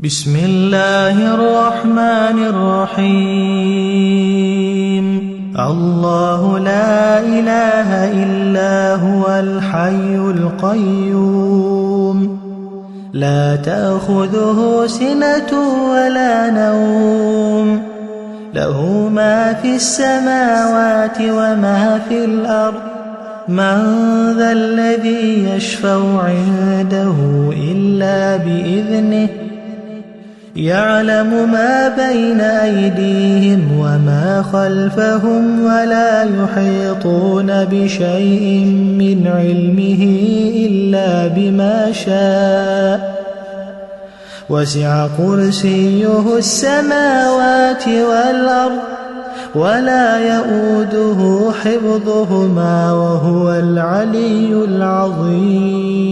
بسم الله الرحمن الرحيم. الله لا إله إلا هو الحي القيوم، لا تأخذه سنة ولا نوم، له ما في السماوات وما في الأرض. من ذا الذي يشفع عنده إلا بإذنه، يعلم ما بين أيديهم وما خلفهم، ولا يحيطون بشيء من علمه إلا بما شاء. وسع كرسيه السماوات والأرض، ولا يؤوده حفظهما، وهو العلي العظيم.